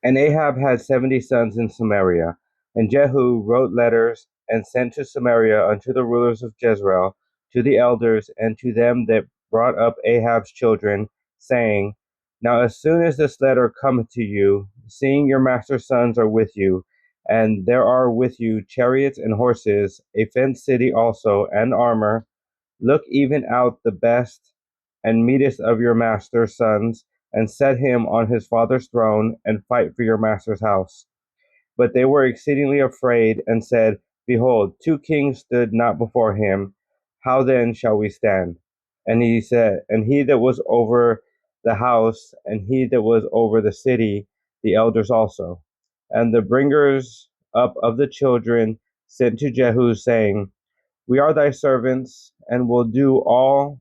And Ahab had 70 sons in Samaria. And Jehu wrote letters and sent to Samaria unto the rulers of Jezreel, to the elders, and to them that brought up Ahab's children, saying, Now as soon as this letter cometh to you, seeing your master's sons are with you, and there are with you chariots and horses, a fenced city also, and armor, look even out the best and meetest of your master's sons, and set him on his father's throne, and fight for your master's house. But they were exceedingly afraid, and said, Behold, two kings stood not before him. How then shall we stand? And he said, And he that was over the house, and he that was over the city, the elders also. And the bringers up of the children sent to Jehu, saying, We are thy servants, and will do all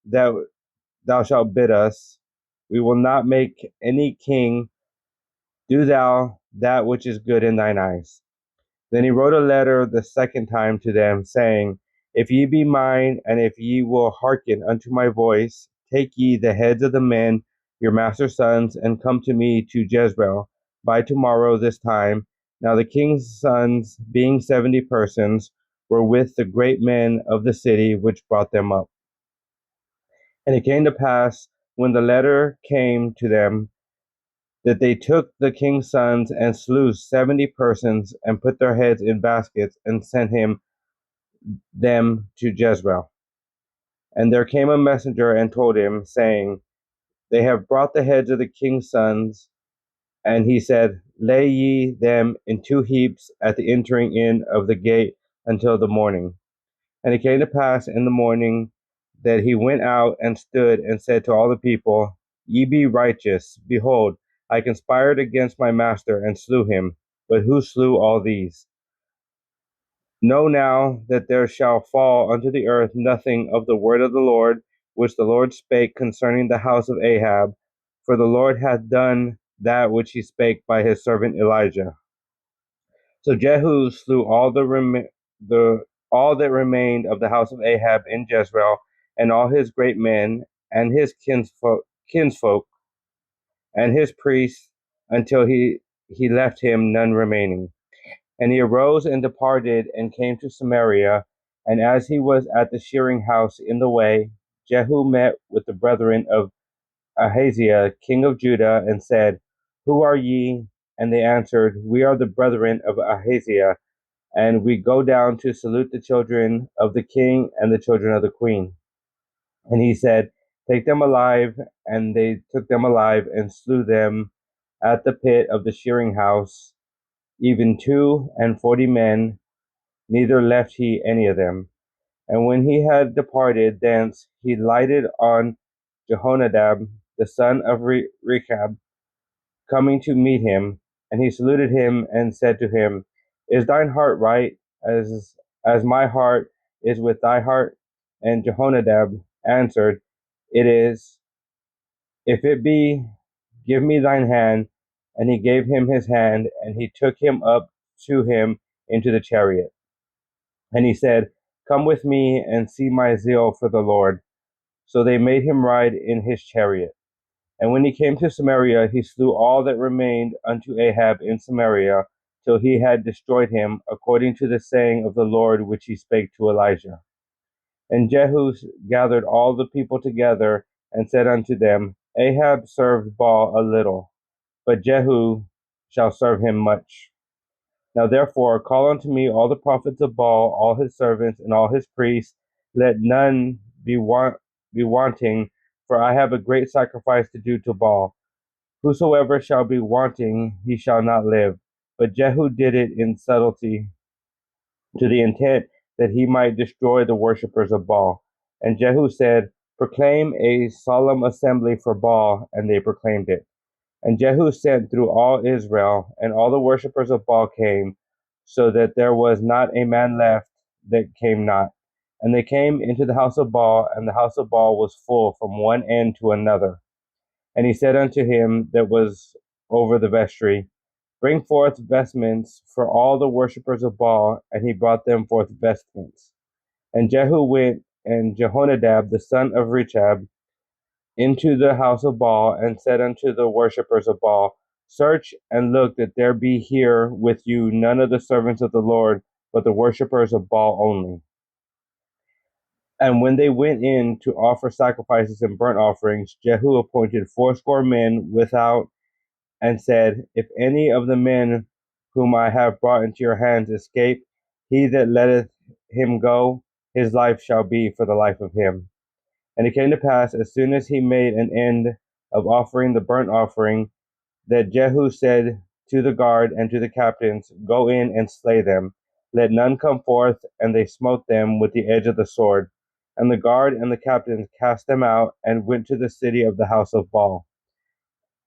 that thou shalt bid us. We will not make any king. Do thou that which is good in thine eyes. Then he wrote a letter the second time to them, saying, If ye be mine, and if ye will hearken unto my voice, take ye the heads of the men, your master's sons, and come to me to Jezreel by tomorrow this time. Now the king's sons, being 70 persons, were with the great men of the city which brought them up. And it came to pass, when the letter came to them, that they took the king's sons and slew 70 persons, and put their heads in baskets, and sent them to Jezreel. And there came a messenger and told him, saying, They have brought the heads of the king's sons. And he said, Lay ye them in 2 heaps at the entering in of the gate until the morning. And it came to pass in the morning that he went out and stood and said to all the people, Ye be righteous. Behold, I conspired against my master and slew him. But who slew all these? Know now that there shall fall unto the earth nothing of the word of the Lord, which the Lord spake concerning the house of Ahab, for the Lord hath done that which he spake by his servant Elijah. So Jehu slew all that remained of the house of Ahab in Jezreel, and all his great men, and his kinsfolk, and his priests, until he left him none remaining. And he arose and departed, and came to Samaria. And as he was at the shearing house in the way, Jehu met with the brethren of Ahaziah king of Judah, and said, Who are ye? And they answered, We are the brethren of Ahaziah, and we go down to salute the children of the king and the children of the queen. And he said, Take them alive. And they took them alive, and slew them at the pit of the shearing house, even 42 men, neither left he any of them. And when he had departed thence, he lighted on Jehonadab, the son of Rechab, coming to meet him. And he saluted him and said to him, Is thine heart right, as my heart is with thy heart? And Jehonadab answered, It is. If it be, give me thine hand. And he gave him his hand, and he took him up to him into the chariot. And he said, Come with me and see my zeal for the Lord. So they made him ride in his chariot. And when he came to Samaria, he slew all that remained unto Ahab in Samaria, till he had destroyed him, according to the saying of the Lord which he spake to Elijah. And Jehu gathered all the people together, and said unto them, Ahab served Baal a little, but Jehu shall serve him much. Now therefore call unto me all the prophets of Baal, all his servants, and all his priests. Let none be wanting, for I have a great sacrifice to do to Baal. Whosoever shall be wanting, he shall not live. But Jehu did it in subtlety, to the intent that he might destroy the worshippers of Baal. And Jehu said, Proclaim a solemn assembly for Baal, and they proclaimed it. And Jehu sent through all Israel, and all the worshippers of Baal came, so that there was not a man left that came not. And they came into the house of Baal, and the house of Baal was full from one end to another. And he said unto him that was over the vestry, Bring forth vestments for all the worshippers of Baal. And he brought them forth vestments. And Jehu went, and Jehonadab the son of Rechab, into the house of Baal, and said unto the worshippers of Baal, Search and look that there be here with you none of the servants of the Lord, but the worshippers of Baal only. And when they went in to offer sacrifices and burnt offerings, Jehu appointed fourscore men without, and said, If any of the men whom I have brought into your hands escape, he that letteth him go, his life shall be for the life of him. And it came to pass, as soon as he made an end of offering the burnt offering, that Jehu said to the guard and to the captains, Go in and slay them. Let none come forth. And they smote them with the edge of the sword. And the guard and the captains cast them out, and went to the city of the house of Baal.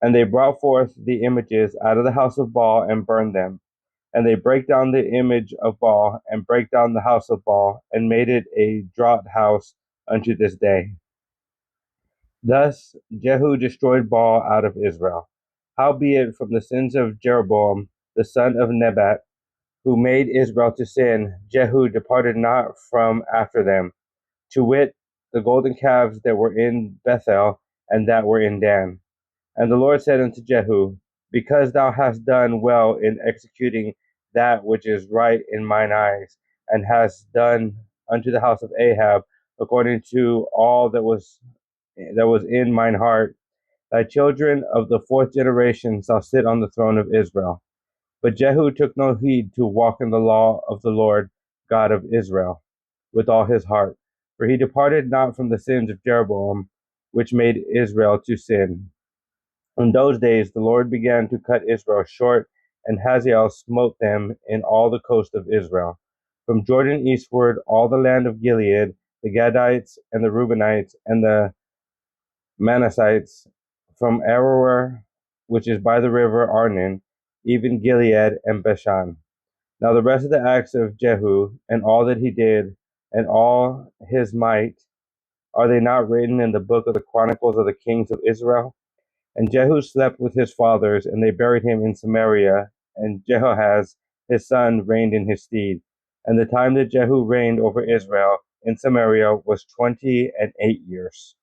And they brought forth the images out of the house of Baal, and burned them. And they brake down the image of Baal, and brake down the house of Baal, and made it a draught house unto this day. Thus Jehu destroyed Baal out of Israel. Howbeit from the sins of Jeroboam the son of Nebat, who made Israel to sin, Jehu departed not from after them, to wit, the golden calves that were in Bethel, and that were in Dan. And the Lord said unto Jehu, Because thou hast done well in executing that which is right in mine eyes, and hast done unto the house of Ahab according to all that was in mine heart, thy children of the fourth generation shall sit on the throne of Israel. But Jehu took no heed to walk in the law of the Lord God of Israel with all his heart, for he departed not from the sins of Jeroboam, which made Israel to sin. In those days the Lord began to cut Israel short, and Hazael smote them in all the coast of Israel, from Jordan eastward, all the land of Gilead, the Gadites and the Reubenites and the Manassites, from Aroer, which is by the river Arnon, even Gilead and Bashan. Now the rest of the acts of Jehu, and all that he did, and all his might, are they not written in the book of the Chronicles of the kings of Israel? And Jehu slept with his fathers, and they buried him in Samaria, and Jehoahaz his son reigned in his stead. And the time that Jehu reigned over Israel in Samaria was 28 years.